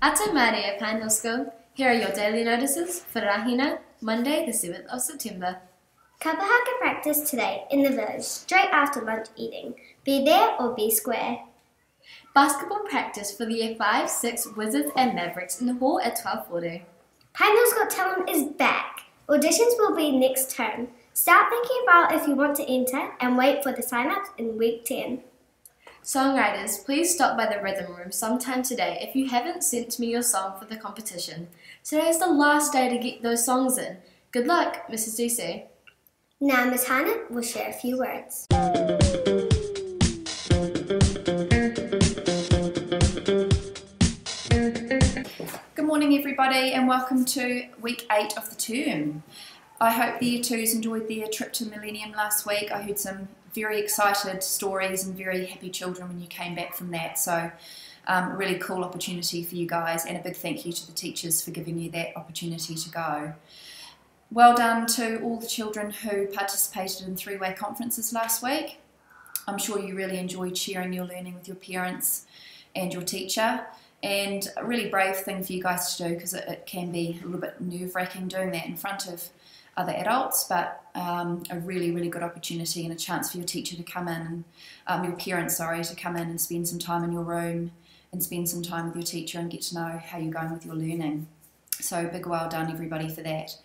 Ata Maria Pine Hill School. Here are your daily notices for Rahina, Monday the 7th of September. Kapahaka practice today in the village, straight after lunch eating. Be there or be square. Basketball practice for the Year 5, 6 Wizards and Mavericks in the hall at 12:40. Pine Hill's Got Talent is back. Auditions will be next term. Start thinking about if you want to enter and wait for the sign-ups in week 10. Songwriters, please stop by the Rhythm Room sometime today if you haven't sent me your song for the competition. Today is the last day to get those songs in. Good luck, Mrs. DC. Now Miss Hannah will share a few words. Good morning everybody and welcome to week 8 of the term. I hope the Year 2s enjoyed their trip to Millennium last week. I heard some very excited stories and very happy children when you came back from that, so really cool opportunity for you guys, and a big thank you to the teachers for giving you that opportunity to go. Well done to all the children who participated in three-way conferences last week. I'm sure you really enjoyed sharing your learning with your parents and your teacher, and a really brave thing for you guys to do, because it can be a little bit nerve-wracking doing that in front of other adults, but a really, really good opportunity and a chance for your teacher to come in, your parents, sorry, to come in and spend some time in your room and spend some time with your teacher and get to know how you're going with your learning. So big well done everybody for that.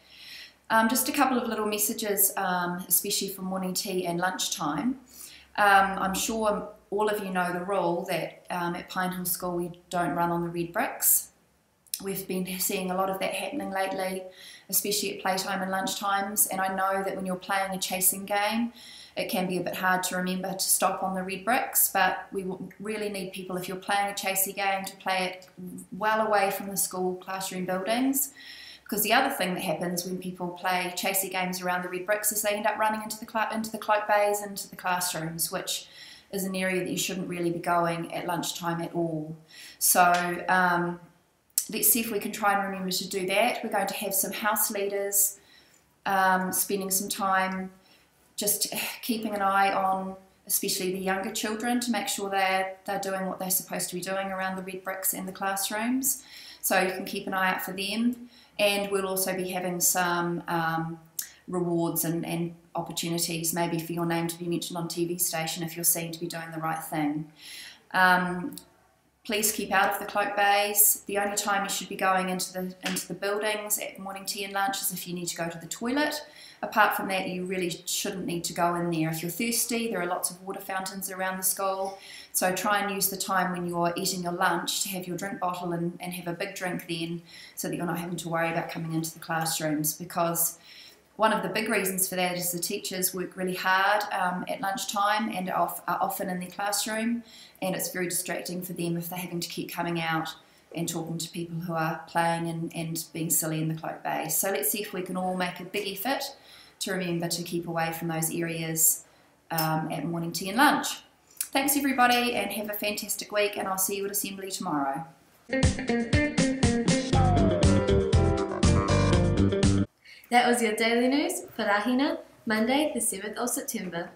Just a couple of little messages, especially for morning tea and lunchtime. I'm sure all of you know the rule that at Pine Hill School we don't run on the red bricks. We've been seeing a lot of that happening lately, especially at playtime and lunchtimes, and I know that when you're playing a chasing game it can be a bit hard to remember to stop on the red bricks, but we really need people, if you're playing a chasey game, to play it well away from the school classroom buildings, because the other thing that happens when people play chasey games around the red bricks is they end up running into the cloak bays, into the classrooms, which is an area that you shouldn't really be going at lunchtime at all. So let's see if we can try and remember to do that. We're going to have some house leaders spending some time just keeping an eye on especially the younger children to make sure they're doing what they're supposed to be doing around the red bricks in the classrooms. So you can keep an eye out for them, and we'll also be having some rewards and opportunities, maybe for your name to be mentioned on TV station if you're seen to be doing the right thing. Please keep out of the cloak bays. The only time you should be going into the buildings at morning tea and lunch is if you need to go to the toilet. Apart from that, you really shouldn't need to go in there. If you're thirsty, there are lots of water fountains around the school, so try and use the time when you're eating your lunch to have your drink bottle and have a big drink then, so that you're not having to worry about coming into the classrooms, because one of the big reasons for that is the teachers work really hard at lunchtime and are often in their classroom, and it's very distracting for them if they're having to keep coming out and talking to people who are playing and being silly in the cloak bay. So let's see if we can all make a big effort to remember to keep away from those areas at morning tea and lunch. Thanks everybody, and have a fantastic week, and I'll see you at Assembly tomorrow. That was your daily news for Rahina, Monday the 7th of September.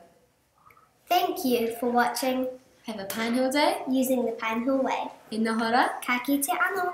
Thank you for watching Have a Pine Hill Day Using the Pine Hill Way. in the hora. Ka kite anō.